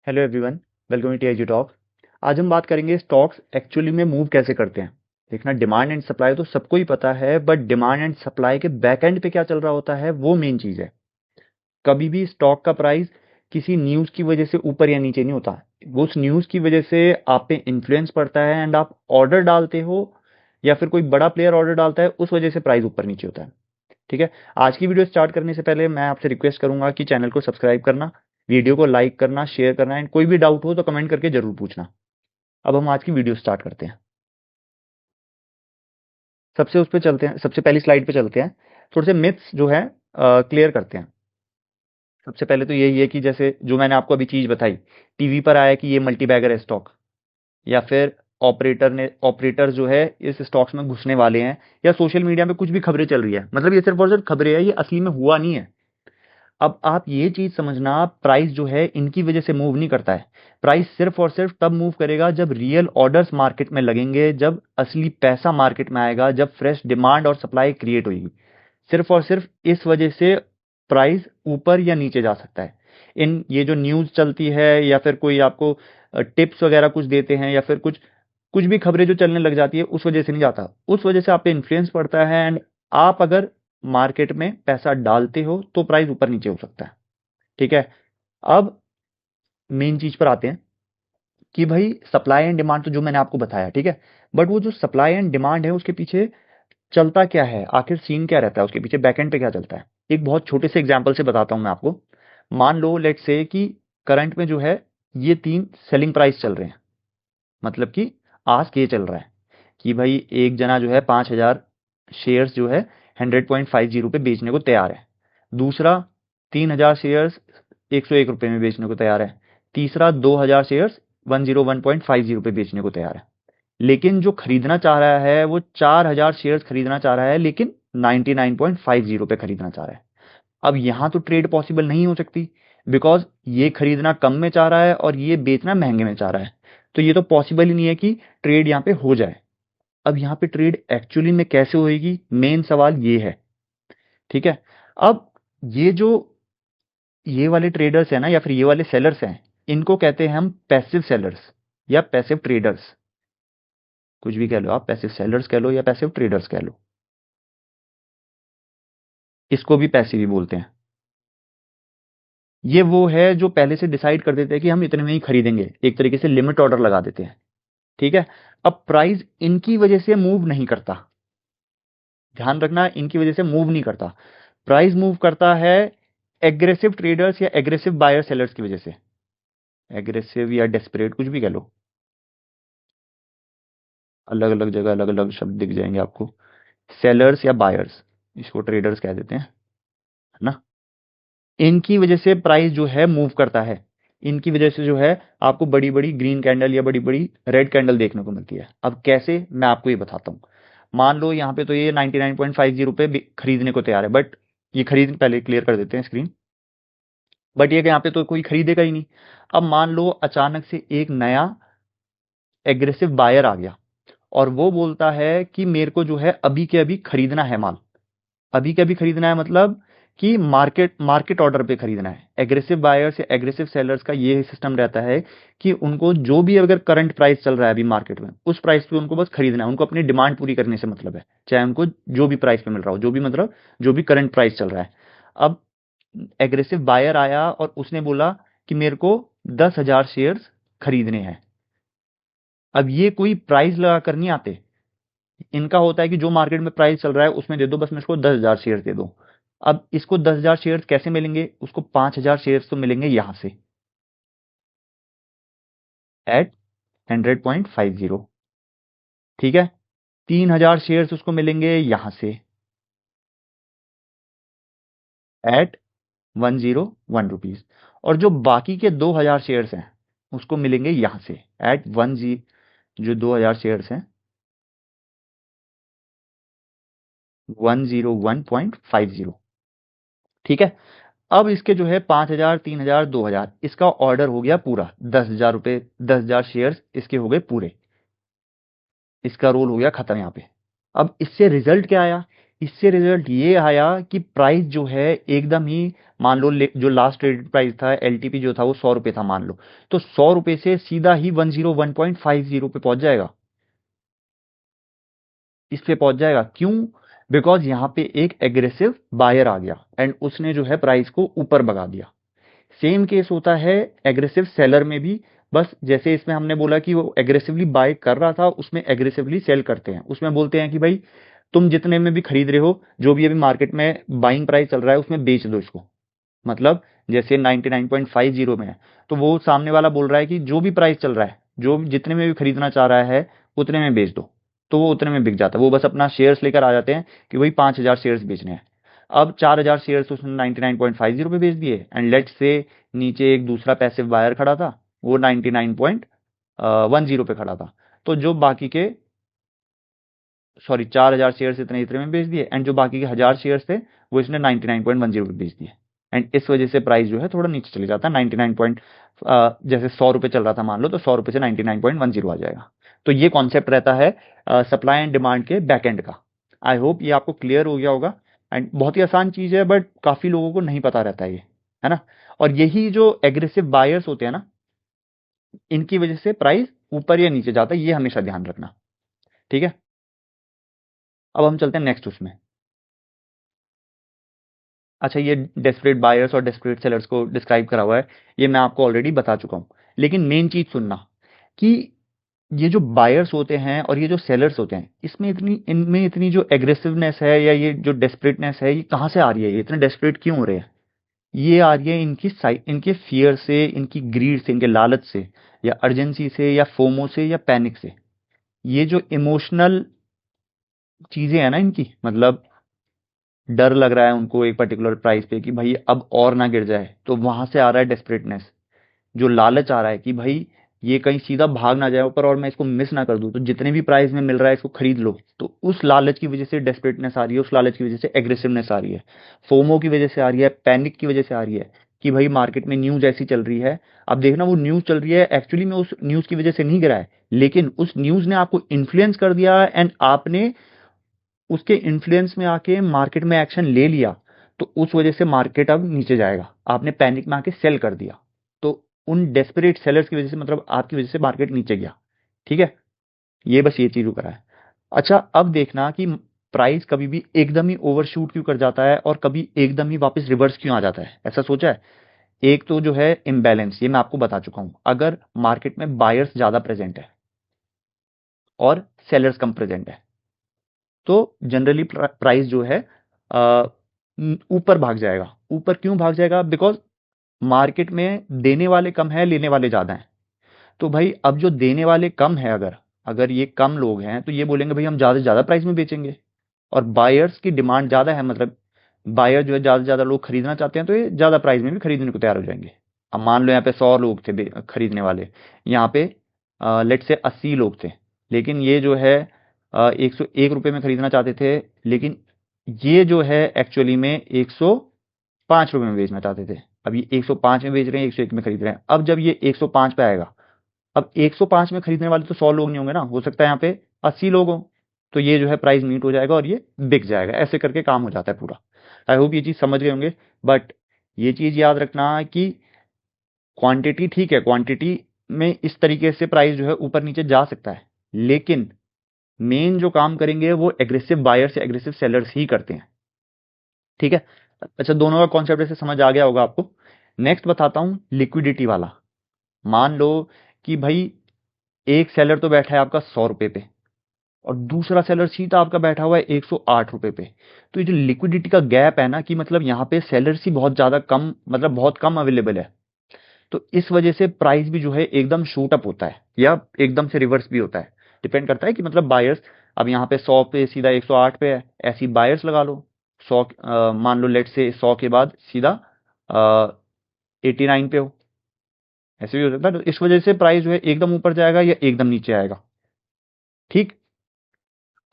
Hello everyone, welcome to TIG talk. आज हम बात करेंगे स्टॉक्स एक्चुअली में मूव कैसे करते हैं। देखना, डिमांड एंड सप्लाई तो सबको ही पता है, बट डिमांड एंड सप्लाई के बैक एंड पे क्या चल रहा होता है वो मेन चीज़ है। कभी भी स्टॉक का प्राइस किसी न्यूज़ की वजह से ऊपर या नीचे नहीं होता। वो उस न्यूज़ की वजह से आप पे इन्फ्लुएंस पड़ता है एंड आप ऑर्डर डालते हो या फिर कोई बड़ा प्लेयर ऑर्डर डालता है, उस वजह से प्राइस ऊपर नीचे होता है। ठीक है। आज की वीडियो स्टार्ट करने से पहले मैं आपसे रिक्वेस्ट करूंगा कि चैनल को सब्सक्राइब करना, वीडियो को लाइक करना, शेयर करना एंड कोई भी डाउट हो तो कमेंट करके जरूर पूछना। अब हम आज की वीडियो स्टार्ट करते हैं। सबसे उस पे चलते हैं, सबसे पहली स्लाइड पे चलते हैं। थोड़े से मिथ्स जो है क्लियर करते हैं। सबसे पहले तो यही है कि जैसे जो मैंने आपको अभी चीज बताई, टीवी पर आया कि ये मल्टी बैगर है स्टॉक, या फिर ऑपरेटर जो है इस स्टॉक्स में घुसने वाले हैं, या सोशल मीडिया में कुछ भी खबरें चल रही है, मतलब ये सिर्फ और सिर्फ खबरें है, ये असली में हुआ नहीं है। अब आप ये चीज समझना, प्राइस जो है इनकी वजह से मूव नहीं करता है। प्राइस सिर्फ और सिर्फ तब मूव करेगा जब रियल ऑर्डर्स मार्केट में लगेंगे, जब असली पैसा मार्केट में आएगा, जब फ्रेश डिमांड और सप्लाई क्रिएट होगी। सिर्फ और सिर्फ इस वजह से प्राइस ऊपर या नीचे जा सकता है। इन ये जो न्यूज चलती है या फिर कोई आपको टिप्स वगैरह कुछ देते हैं, या फिर कुछ कुछ भी खबरें जो चलने लग जाती है, उस वजह से नहीं जाता। उस वजह से आप पे इन्फ्लुएंस पड़ता है एंड आप अगर मार्केट में पैसा डालते हो तो प्राइस ऊपर नीचे हो सकता है। ठीक है। अब मेन चीज पर आते हैं कि भाई सप्लाई एंड डिमांड तो जो मैंने आपको बताया, ठीक है। बट वो जो सप्लाई एंड डिमांड है उसके पीछे चलता क्या है, आखिर सीन क्या रहता है, उसके पीछे बैकएंड पे क्या चलता है। एक बहुत छोटे से एग्जांपल से बताता हूं मैं आपको। मान लो लेट से कि करंट में जो है ये तीन सेलिंग प्राइस चल रहे हैं। मतलब कि आज ये चल रहा है कि भाई एक जना जो है 5,000 शेयर्स जो है 100.50 पे बेचने को तैयार है। दूसरा 3,000 शेयर्स 101 रुपये में बेचने को तैयार है। तीसरा 2,000 शेयर्स 101.50 पे बेचने को तैयार है। लेकिन जो खरीदना चाह रहा है वो 4,000 शेयर्स खरीदना चाह रहा है, लेकिन 99.50 पे खरीदना चाह रहा है। अब यहां तो ट्रेड पॉसिबल नहीं हो सकती, बिकॉज ये खरीदना कम में चाह रहा है और ये बेचना महंगे में चाह रहा है। तो ये तो पॉसिबल ही नहीं है कि ट्रेड यहाँ पे हो जाए। अब यहाँ पे ट्रेड एक्चुअली में कैसे होएगी, मेन सवाल ये है। ठीक है। अब ये जो ये वाले ट्रेडर्स है ना, या फिर ये वाले सेलर्स हैं, इनको कहते हैं हम पैसिव सेलर्स या पैसिव ट्रेडर्स। कुछ भी कह लो आप, पैसिव सेलर्स कह लो या पैसिव ट्रेडर्स कह लो, इसको भी पैसिव ही बोलते हैं। ये वो है जो पहले से डिसाइड कर देते हैं कि हम इतने में ही खरीदेंगे, एक तरीके से लिमिट ऑर्डर लगा देते हैं। ठीक है। अब प्राइस इनकी वजह से मूव नहीं करता। ध्यान रखना, इनकी वजह से मूव नहीं करता। प्राइस मूव करता है एग्रेसिव ट्रेडर्स या एग्रेसिव बायर सेलर्स की वजह से। एग्रेसिव या डेस्परेट, कुछ भी कह लो, अलग अलग जगह अलग अलग शब्द दिख जाएंगे आपको। सेलर्स या बायर्स, इसको ट्रेडर्स कह देते हैं, है ना। इनकी वजह से प्राइस जो है मूव करता है। इनकी वजह से जो है आपको बड़ी बड़ी ग्रीन कैंडल या बड़ी बड़ी रेड कैंडल देखने को मिलती है। अब कैसे, मैं आपको ये बताता हूँ। मान लो यहाँ पे तो ये 99.50 पे खरीदने को तैयार है, बट ये खरीद पहले क्लियर कर देते हैं स्क्रीन। बट ये यहाँ पे तो कोई खरीदेगा ही नहीं। अब मान लो अचानक से एक नया एग्रेसिव बायर आ गया और वो बोलता है कि मेरे को जो है अभी के अभी खरीदना है माल। अभी के अभी खरीदना है मतलब कि मार्केट मार्केट ऑर्डर पे खरीदना है। एग्रेसिव बायर्स या एग्रेसिव सेलर्स का ये सिस्टम रहता है कि उनको जो भी अगर करंट प्राइस चल रहा है अभी मार्केट में, उस प्राइस पे उनको बस खरीदना है। उनको अपनी डिमांड पूरी करने से मतलब है, चाहे उनको जो भी प्राइस पे मिल रहा हो, जो भी मतलब जो भी करंट प्राइस चल रहा है। अब एग्रेसिव बायर आया और उसने बोला कि मेरे को 10,000 शेयर्स खरीदने हैं। अब ये कोई प्राइस लगा कर नहीं आते। इनका होता है कि जो मार्केट में प्राइस चल रहा है उसमें दे दो, बस मेरे को 10,000 शेयर दे दो। अब इसको 10,000 शेयर्स कैसे मिलेंगे, उसको 5,000 शेयर्स तो मिलेंगे यहां से एट 100.50। ठीक है। 3,000 शेयर्स उसको मिलेंगे यहां से एट 101 रुपीज। और जो बाकी के 2,000 शेयर्स हैं उसको मिलेंगे यहां से एट 10, जो 2,000 शेयर्स हैं 101.50। ठीक है। अब इसके जो है 5,000, 3,000, 2,000, इसका ऑर्डर हो गया पूरा। 10,000 रुपए, 10,000 शेयर्स इसके हो गए पूरे। इसका रोल हो गया खत्म यहाँ पे। अब इससे रिजल्ट क्या आया, इससे रिजल्ट ये आया कि प्राइस जो है एकदम ही मान लो जो लास्ट ट्रेडेड प्राइस था एलटीपी जो था वो 100 रुपये था मान लो, तो 100 रुपये से सीधा ही 101.50 पे पहुंच जाएगा, इस पे पहुंच जाएगा। क्यों? बिकॉज यहाँ पे एक एग्रेसिव बायर आ गया एंड उसने जो है प्राइस को ऊपर भगा दिया। सेम केस होता है एग्रेसिव सेलर में भी, बस जैसे इसमें हमने बोला कि वो एग्रेसिवली बाय कर रहा था, उसमें एग्रेसिवली सेल करते हैं, उसमें बोलते हैं कि भाई तुम जितने में भी खरीद रहे हो, जो भी अभी मार्केट में बाइंग प्राइस चल रहा है उसमें बेच दो इसको। मतलब जैसे 99.50 में है, तो वो सामने वाला बोल रहा है कि जो भी प्राइस चल रहा है, जो जितने में भी खरीदना चाह रहा है उतने में बेच दो, तो वो उतने में बिक जाता है। वो बस अपना शेयर्स लेकर आ जाते हैं कि वही 5,000 शेयर्स बेचने हैं। अब 4,000 शेयर्स उसने 99.50 पे बेच दिए एंड लेट्स से नीचे एक दूसरा पैसिव बायर खड़ा था, वो 99.10 पे खड़ा था, तो जो बाकी के सॉरी 4,000 शेयर्स इतने इतने में बेच दिए एंड जो बाकी के 1,000 शेयर्स थे वो इसने 99.10 पे बेच दिए एंड इस वजह से प्राइस जो है थोड़ा नीचे चले जाता है 99 पॉइंट, जैसे 100 रुपये चल रहा था मान लो, तो 100 रुपये से 99.10 आ जाएगा। तो ये कॉन्सेप्ट रहता है सप्लाई एंड डिमांड के बैक एंड का। आई होप ये आपको क्लियर हो गया होगा एंड बहुत ही आसान चीज़ है, बट काफ़ी लोगों को नहीं पता रहता है ये, है ना। और यही जो एग्रेसिव बायर्स होते हैं ना, इनकी वजह से प्राइस ऊपर या नीचे जाता है, ये हमेशा ध्यान रखना। ठीक है, अब हम चलते हैं नेक्स्ट उसमें। अच्छा, ये डेस्परेट बायर्स और डेस्परेट सेलर्स को डिस्क्राइब करा हुआ है, ये मैं आपको ऑलरेडी बता चुका हूँ। लेकिन मेन चीज़ सुनना कि ये जो बायर्स होते हैं और ये जो सेलर्स होते हैं, इसमें इनमें इतनी जो एग्रेसिवनेस है या ये जो डेस्परेटनेस है, ये कहाँ से आ रही है? ये इतने डेस्परेट क्यों हो रहे हैं? ये आ रही है इनके फियर से, इनकी ग्रीड से, इनके लालच से, या अर्जेंसी से, या फोमो से, या पैनिक से। ये जो इमोशनल चीज़ें हैं ना इनकी, मतलब डर लग रहा है उनको एक पर्टिकुलर प्राइस पे कि भाई अब और ना गिर जाए, तो वहां से आ रहा है डेस्परेटनेस। जो लालच आ रहा है कि भाई ये कहीं सीधा भाग ना जाए ऊपर और मैं इसको मिस ना कर दूं, तो जितने भी प्राइस में मिल रहा है इसको खरीद लो, तो उस लालच की वजह से डेस्परेटनेस आ रही है, उस लालच की वजह से एग्रेसिवनेस आ रही है, फोमो की वजह से आ रही है, पैनिक की वजह से आ रही है कि भाई मार्केट में न्यूज ऐसी चल रही है। अब देखना, वो न्यूज चल रही है एक्चुअली में उस न्यूज की वजह से नहीं गिरा है, लेकिन उस न्यूज ने आपको इन्फ्लुएंस कर दिया एंड आपने उसके इन्फ्लुएंस में आके मार्केट में एक्शन ले लिया, तो उस वजह से मार्केट अब नीचे जाएगा। आपने पैनिक में आके सेल कर दिया, तो उन डेस्परेट सेलर्स की वजह से, मतलब आपकी वजह से मार्केट नीचे गया। ठीक है, ये बस ये चीज करा है। अच्छा, अब देखना कि प्राइस कभी भी एकदम ही ओवरशूट क्यों कर जाता है और कभी एकदम ही वापस रिवर्स क्यों आ जाता है, ऐसा सोचा है? एक तो जो है इम्बैलेंस, ये मैं आपको बता चुका हूं। अगर मार्केट में बायर्स ज्यादा प्रेजेंट है और सेलर्स कम प्रेजेंट है, तो जनरली प्राइस जो है ऊपर भाग जाएगा। ऊपर क्यों भाग जाएगा? बिकॉज मार्केट में देने वाले कम है, लेने वाले ज्यादा हैं। तो भाई अब जो देने वाले कम है, अगर अगर ये कम लोग हैं, तो ये बोलेंगे भाई हम ज्यादा से ज्यादा प्राइस में बेचेंगे, और बायर्स की डिमांड ज्यादा है, मतलब बायर जो है ज्यादा से ज्यादा लोग खरीदना चाहते हैं, तो ये ज्यादा प्राइस में भी खरीदने को तैयार हो जाएंगे। अब मान लो यहाँ पे 100 लोग थे खरीदने वाले, यहाँ पे लेट से 80 लोग थे, लेकिन ये जो है 101 रुपये में खरीदना चाहते थे, लेकिन ये जो है एक्चुअली में 105 रुपये में बेचना चाहते थे। अब ये 105 में बेच रहे हैं, 101 में खरीद रहे हैं। अब जब ये 105 पे आएगा, अब 105 में खरीदने वाले तो 100 लोग नहीं होंगे ना, हो सकता है यहाँ पे 80 लोग हों, तो ये जो है प्राइस मीट हो जाएगा और ये बिक जाएगा। ऐसे करके काम हो जाता है पूरा। आई होप ये चीज़ समझ गए होंगे। बट ये चीज़ याद रखना कि क्वांटिटी ठीक है, क्वांटिटी में इस तरीके से प्राइस जो है ऊपर नीचे जा सकता है, लेकिन मेन जो काम करेंगे वो एग्रेसिव बायर्स या एग्रेसिव सेलर्स ही करते हैं। ठीक है, अच्छा, दोनों का कॉन्सेप्ट ऐसे समझ आ गया होगा आपको। नेक्स्ट बताता हूं लिक्विडिटी वाला। मान लो कि भाई एक सेलर तो बैठा है आपका 100 रुपए पे, और दूसरा सेलर सीधा आपका बैठा हुआ है 108 रुपए पे। तो ये जो लिक्विडिटी का गैप है ना, कि मतलब यहाँ पे सेलर्स ही बहुत ज्यादा कम, मतलब बहुत कम अवेलेबल है, तो इस वजह से प्राइस भी जो है एकदम शूट अप होता है या एकदम से रिवर्स भी होता है। डिपेंड करता है कि मतलब बायर्स, अब यहाँ पे 100 पे सीधा 108 पे है, ऐसी बायर्स लगा लो। 100 मान लो लेट से 100 के बाद सीधा 89 पे हो, ऐसे भी हो सकता है। तो इस वजह से प्राइस जो है एकदम ऊपर जाएगा या एकदम नीचे आएगा। ठीक,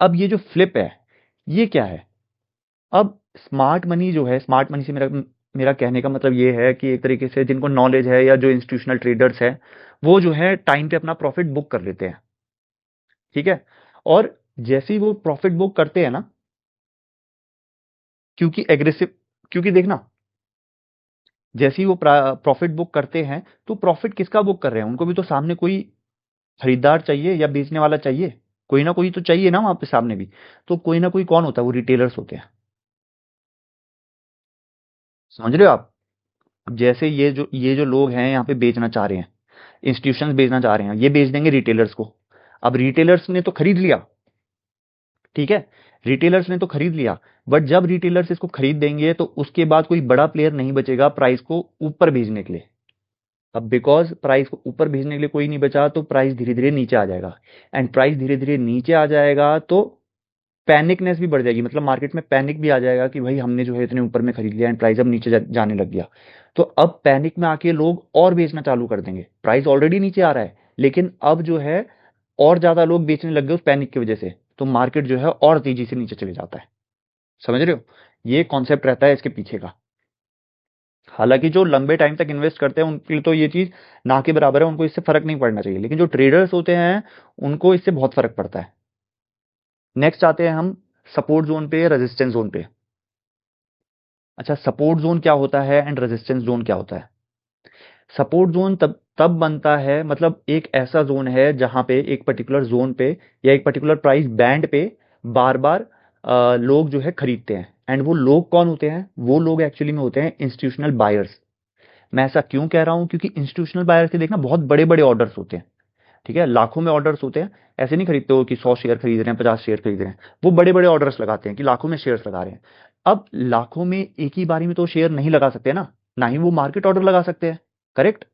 अब ये जो फ्लिप है, ये क्या है? अब स्मार्ट मनी जो है, स्मार्ट मनी से मेरा मेरा कहने का मतलब ये है कि एक तरीके से जिनको नॉलेज है या जो इंस्टीट्यूशनल ट्रेडर्स है, वो जो है टाइम पे अपना प्रॉफिट बुक कर लेते हैं। ठीक है, और जैसे ही वो प्रॉफिट बुक करते हैं ना, क्योंकि एग्रेसिव, क्योंकि देखना जैसे ही वो प्रॉफिट बुक करते हैं, तो प्रॉफिट किसका बुक कर रहे हैं? उनको भी तो सामने कोई खरीदार चाहिए या बेचने वाला चाहिए, कोई ना कोई तो चाहिए ना वहां पे सामने भी। तो कोई ना कोई कौन होता है? वो रिटेलर्स होते हैं। समझ रहे हो आप? जैसे ये जो लोग हैं यहाँ पे बेचना चाह रहे हैं, इंस्टीट्यूशंस बेचना चाह रहे हैं, ये बेच देंगे रिटेलर्स को। अब रिटेलर्स ने तो खरीद लिया, ठीक है, रिटेलर्स ने तो खरीद लिया, बट जब रिटेलर्स इसको खरीद देंगे तो उसके बाद कोई बड़ा प्लेयर नहीं बचेगा प्राइस को ऊपर भेजने के लिए। अब बिकॉज प्राइस को ऊपर भेजने के लिए कोई नहीं बचा, तो प्राइस धीरे धीरे नीचे आ जाएगा। एंड प्राइस धीरे धीरे नीचे आ जाएगा तो पैनिकनेस भी बढ़ जाएगी, मतलब मार्केट में पैनिक भी आ जाएगा कि भाई हमने जो है इतने ऊपर में खरीद लिया एंड प्राइस अब नीचे जाने लग गया। तो अब पैनिक में आके लोग और बेचना चालू कर देंगे। प्राइस ऑलरेडी नीचे आ रहा है, लेकिन अब जो है और ज्यादा लोग बेचने लग गए उस पैनिक की वजह से, तो मार्केट जो है और तेजी से नीचे चले जाता है। समझ रहे हो? ये कॉन्सेप्ट रहता है इसके पीछे का। हालांकि जो लंबे टाइम तक इन्वेस्ट करते हैं उनके लिए तो ये चीज ना के बराबर है, उनको इससे फर्क नहीं पड़ना चाहिए, लेकिन जो ट्रेडर्स होते हैं उनको इससे बहुत फर्क पड़ता है। नेक्स्ट आते हैं हम सपोर्ट जोन पे, रेजिस्टेंस जोन पे। अच्छा, सपोर्ट जोन क्या होता है एंड रेजिस्टेंस जोन क्या होता है? सपोर्ट जोन तब तब बनता है, मतलब एक ऐसा जोन है जहां पे एक पर्टिकुलर जोन पे या एक पर्टिकुलर प्राइस बैंड पे बार बार लोग जो है खरीदते हैं। एंड वो लोग कौन होते हैं? वो लोग एक्चुअली में होते हैं इंस्टीट्यूशनल बायर्स। मैं ऐसा क्यों कह रहा हूं? क्योंकि इंस्टीट्यूशनल बायर्स के देखना बहुत बड़े बड़े ऑर्डर्स होते हैं, ठीक है, लाखों में ऑर्डर्स होते हैं। ऐसे नहीं खरीदते हो कि 100 शेयर खरीद रहे हैं, 50 शेयर खरीद रहे हैं। वो बड़े बड़े ऑर्डर्स लगाते हैं कि लाखों में शेयर्स लगा रहे हैं। अब लाखों में एक ही बारी में तो शेयर नहीं लगा सकते ना, ना ही वो मार्केट ऑर्डर लगा सकते हैं, करेक्ट?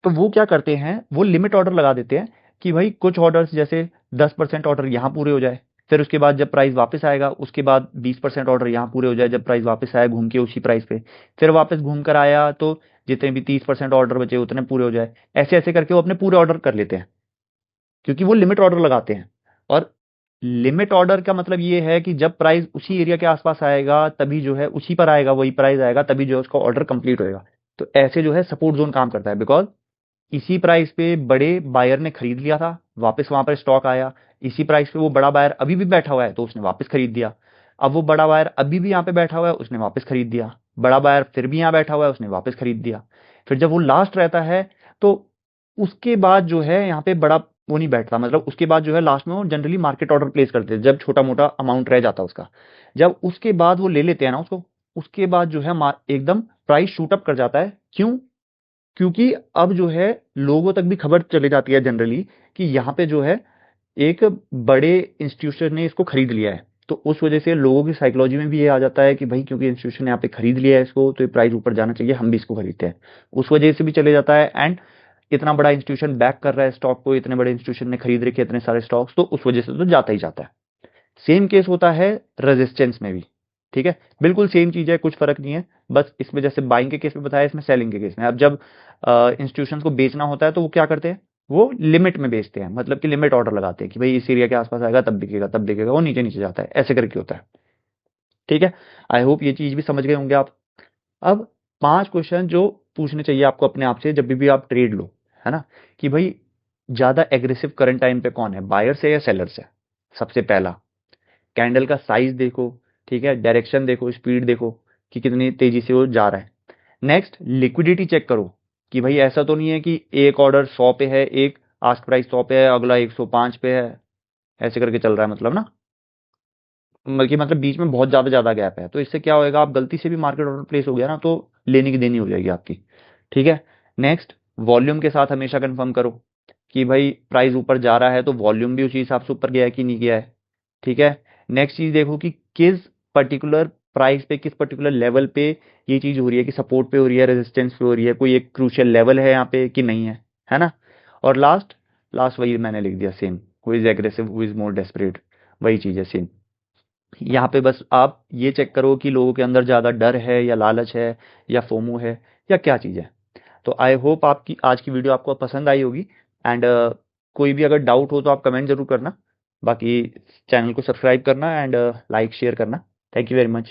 तो वो क्या करते हैं, वो लिमिट ऑर्डर लगा देते हैं कि भाई कुछ ऑर्डर्स जैसे 10% ऑर्डर यहाँ पूरे हो जाए, फिर उसके बाद जब प्राइस वापस आएगा उसके बाद 20% ऑर्डर यहाँ पूरे हो जाए, जब प्राइस वापस आया घूम के उसी प्राइस पे, फिर वापस घूम कर आया तो जितने भी 30% ऑर्डर बचे उतने पूरे हो जाए। ऐसे ऐसे करके वो अपने पूरे ऑर्डर कर लेते हैं, क्योंकि वो लिमिट ऑर्डर लगाते हैं। और लिमिट ऑर्डर का मतलब ये है कि जब प्राइस उसी एरिया के आसपास आएगा तभी जो है उसी पर आएगा, वही प्राइस आएगा तभी जो है उसका ऑर्डर कंप्लीट होएगा। तो ऐसे जो है सपोर्ट जोन काम करता है, बिकॉज इसी प्राइस पे बड़े बायर ने खरीद लिया था, वापस वहां पर स्टॉक आया, इसी प्राइस पे वो बड़ा बायर अभी भी बैठा हुआ है तो उसने वापस खरीद दिया। अब वो बड़ा बायर अभी भी यहाँ पे बैठा हुआ है, उसने वापस खरीद दिया। बड़ा बायर फिर भी यहाँ बैठा हुआ है, उसने वापस खरीद दिया। फिर जब वो लास्ट रहता है तो उसके बाद जो है यहाँ पे बड़ा वो नहीं बैठता, मतलब उसके बाद जो है लास्ट में वो जनरली मार्केट ऑर्डर प्लेस करते हैं जब छोटा मोटा अमाउंट रह जाता है उसका। जब उसके बाद वो ले लेते हैं ना उसको, उसके बाद जो है एकदम प्राइस शूट अप कर जाता है। क्यों? क्योंकि अब जो है लोगों तक भी खबर चली जाती है जनरली कि यहाँ पे जो है एक बड़े इंस्टीट्यूशन ने इसको खरीद लिया है। तो उस वजह से लोगों की साइकोलॉजी में भी ये आ जाता है कि भाई क्योंकि इंस्टीट्यूशन ने यहाँ पे खरीद लिया है इसको तो ये प्राइस ऊपर जाना चाहिए, हम भी इसको खरीदते हैं। उस वजह से भी चले जाता है। एंड इतना बड़ा इंस्टीट्यूशन बैक कर रहा है स्टॉक को, इतने बड़े इंस्टीट्यूशन ने खरीद रखे इतने सारे स्टॉक्स, तो उस वजह से तो जाता ही जाता है। सेम केस होता है रेजिस्टेंस में भी, ठीक है, बिल्कुल सेम चीज है, कुछ फर्क नहीं है। बस इसमें जैसे बाइंग के केस में बताया, इसमें सेलिंग के केस में। अब जब इंस्टीट्यूशन को बेचना होता है तो वो क्या करते हैं, वो लिमिट में बेचते हैं, मतलब कि लिमिट ऑर्डर लगाते हैं कि भाई इस एरिया के आसपास आएगा तब बिकेगा, तब बिकेगा, वो नीचे नीचे जाता है, ऐसे करके होता है। ठीक है, आई होप ये चीज भी समझ गए होंगे आप। अब 5 क्वेश्चन जो पूछने चाहिए आपको अपने आप से जब भी आप ट्रेड लो, है ना, कि भाई ज्यादा एग्रेसिव करंट टाइम पे कौन है, बायर से या सेलर से? सबसे पहला, कैंडल का साइज देखो, ठीक है, डायरेक्शन देखो, स्पीड देखो कि कितनी तेजी से वो जा रहा है। नेक्स्ट, लिक्विडिटी चेक करो कि भाई ऐसा तो नहीं है कि एक ऑर्डर 100 पे है, एक आस्क प्राइस 100 पे है, अगला 105 पे है, ऐसे करके चल रहा है, मतलब ना, मतलब बीच में बहुत ज्यादा ज्यादा गैप है, तो इससे क्या होएगा, आप गलती से भी मार्केट ऑर्डर प्लेस हो गया ना तो लेनी की देनी हो जाएगी आपकी। ठीक है। नेक्स्ट, वॉल्यूम के साथ हमेशा कंफर्म करो कि भाई प्राइस ऊपर जा रहा है तो वॉल्यूम भी उसी हिसाब से ऊपर गया है कि नहीं गया है। ठीक है। नेक्स्ट चीज देखो कि किस पर्टिकुलर प्राइस पे, किस पर्टिकुलर लेवल पे ये चीज हो रही है, कि सपोर्ट पे हो रही है, रेजिस्टेंस पे हो रही है, कोई एक क्रूशियल लेवल है यहाँ पे कि नहीं है ना। और लास्ट, लास्ट वही मैंने लिख दिया same, who is aggressive who is more desperate, वही चीज है सेम। यहाँ पे बस आप ये चेक करो कि लोगों के अंदर ज्यादा डर है या लालच है या फोमो है या क्या चीज है। तो आई होप आपकी आज की वीडियो आपको पसंद आई होगी। एंड कोई भी अगर डाउट हो तो आप कमेंट जरूर करना। बाकी चैनल को सब्सक्राइब करना एंड लाइक शेयर करना। Thank you very much.